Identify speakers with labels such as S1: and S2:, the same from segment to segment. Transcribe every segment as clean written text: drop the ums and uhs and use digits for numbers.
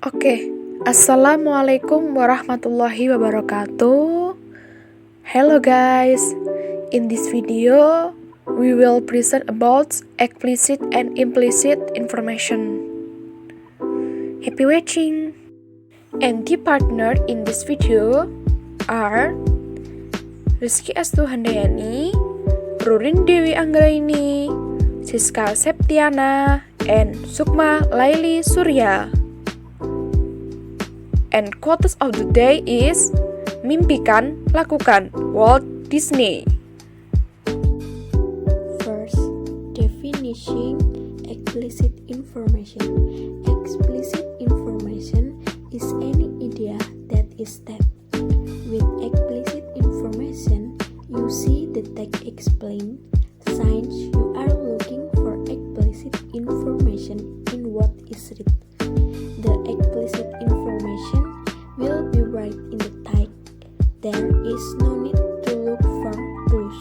S1: Oke, Assalamualaikum warahmatullahi wabarakatuh. Hello guys, in this video we will present about explicit and implicit information. Happy watching! And the partner in this video are Rizky Astuhandayani, Rurin Dewi Anggraini, Siska Septiana, and Sukma Laili Surya. And quotes of the day is mimpikan, lakukan, Walt Disney.
S2: First, definition explicit information. Explicit information is any idea that is stated. With explicit information, you see the text explained. Signs you are looking for explicit information in what is written. The explicit information will be right in the text. There is no need to look for clues.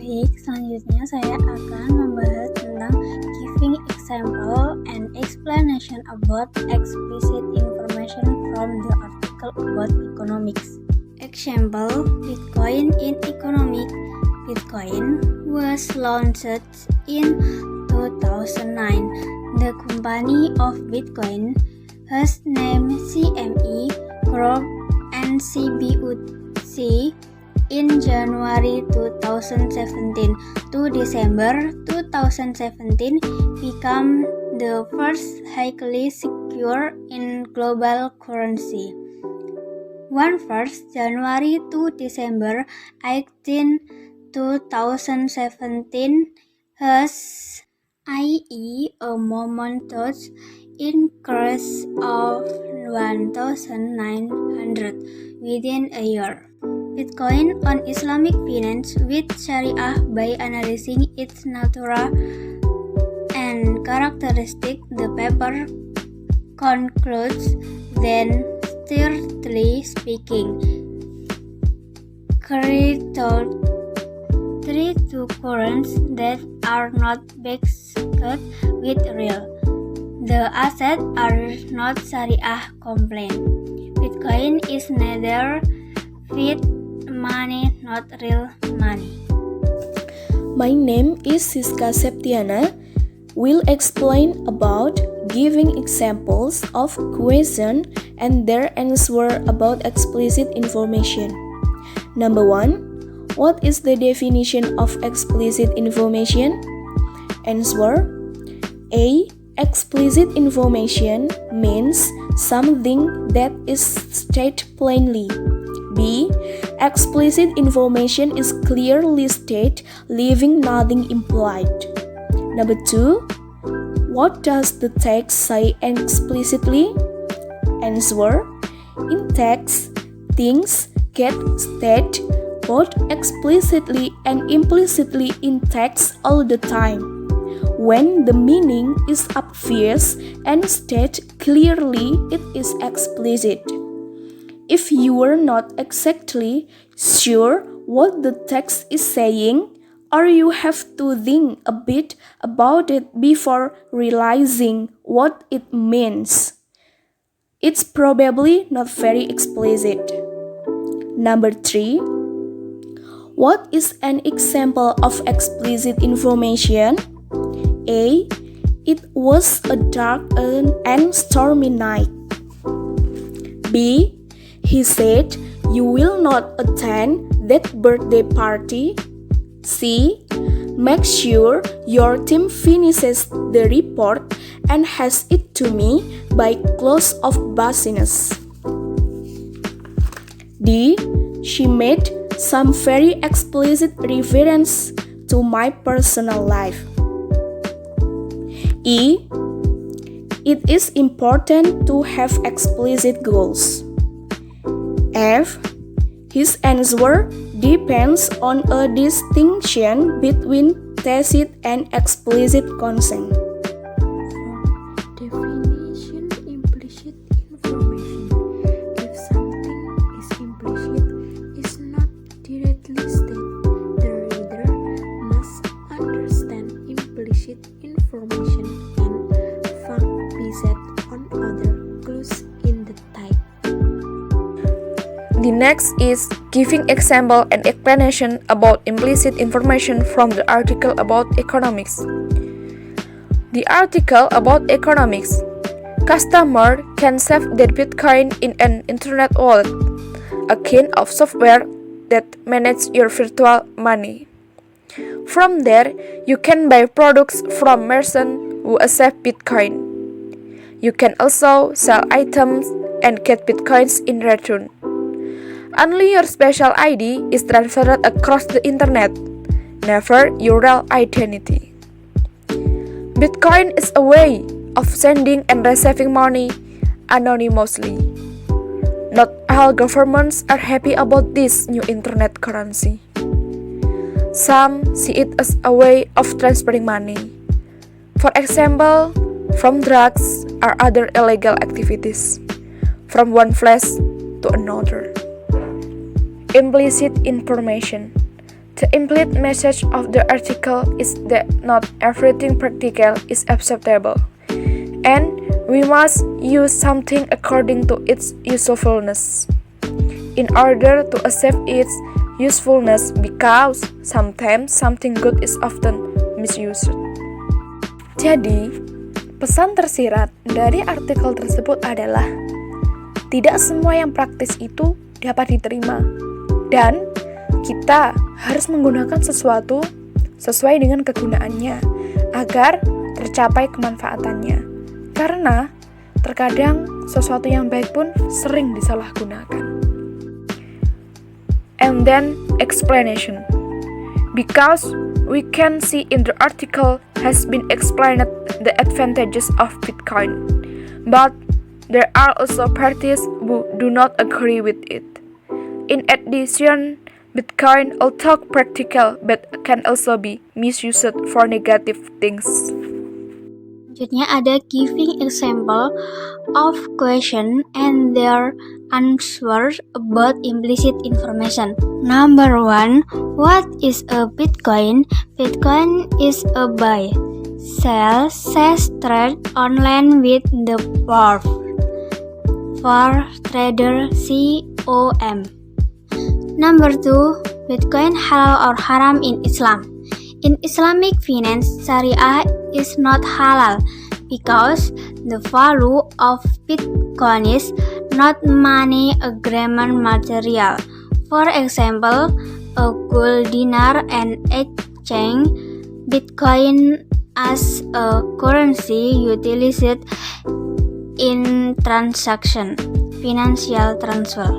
S3: Baik, selanjutnya saya akan membahas tentang giving example and explanation about explicit information from the article about economics. Example, Bitcoin in economics. Bitcoin was launched in 2009. The company of Bitcoin has named CME Group and CBUC in January 2017 to December 2017 become the first highly secure in global currency. 1st January to December 18, 2017 has i.e. a momentous increase of 1,900 within a year. Bitcoin on Islamic finance with Sharia by analyzing its nature and characteristic, the paper concludes then strictly speaking, cryptocurrencies that are not backed with real. The assets are not Sharia compliant. Bitcoin is neither fiat money nor real money.
S1: My name is Siska Septiana. Will explain about giving examples of question and their answer about explicit information. Number 1. What is the definition of explicit information? Answer: A. Explicit information means something that is stated plainly. B. Explicit information is clearly stated, leaving nothing implied. Number 2. What does the text say explicitly? Answer: in text, things get stated both explicitly and implicitly in text all the time. When the meaning is obvious and stated clearly, it is explicit. If you are not exactly sure what the text is saying, or you have to think a bit about it before realizing what it means, it's probably not very explicit. Number 3. What is an example of explicit information? A. It was a dark and stormy night. B. He said you will not attend that birthday party. C. Make sure your team finishes the report and has it to me by close of business. D. She made some very explicit reference to my personal life. E. It is important to have explicit goals. F. His answer depends on a distinction between tacit and explicit consent.
S2: Definition implicit information. If something is implicit, is not directly stated, the reader must understand implicit information and fact based on other
S1: The next is giving example and explanation about implicit information from the article about economics. The article about economics. Customer can save their Bitcoin in an internet wallet, a kind of software that manages your virtual money. From there, you can buy products from merchants who accept Bitcoin. You can also sell items and get Bitcoins in return. Only your special ID is transferred across the internet, never your real identity. Bitcoin is a way of sending and receiving money anonymously. Not all governments are happy about this new internet currency. Some see it as a way of transferring money. For example, from drugs or other illegal activities, from one place to another. Implicit information. The implicit message of the article is that not everything practical is acceptable, and we must use something according to its usefulness in order to accept its usefulness, because sometimes something good is often misused. Jadi, pesan tersirat dari artikel tersebut adalah tidak semua yang praktis itu dapat diterima, dan kita harus menggunakan sesuatu sesuai dengan kegunaannya agar tercapai kemanfaatannya. Karena terkadang sesuatu yang baik pun sering disalahgunakan. And then explanation. Because we can see in the article has been explained the advantages of Bitcoin, but there are also parties who do not agree with it. In addition, Bitcoin, although practical, but can also be misused for negative things.
S3: Selanjutnya ada giving example of question and their answers about implicit information. Number 1. What is a Bitcoin? Bitcoin is a buy, sell, trade online with the verb for trader com. Number 2. Bitcoin halal or haram in Islam? In Islamic finance, Sharia is not halal because the value of Bitcoin is not money agreement material. For example, a gold dinar and exchange Bitcoin as a currency utilized in transaction, financial transfer.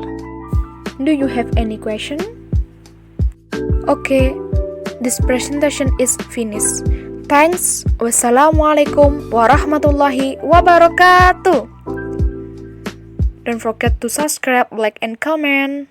S1: Do you have any question? Okay, this presentation is finished. Thanks. Wassalamualaikum warahmatullahi wabarakatuh. Don't forget to subscribe, like, and comment.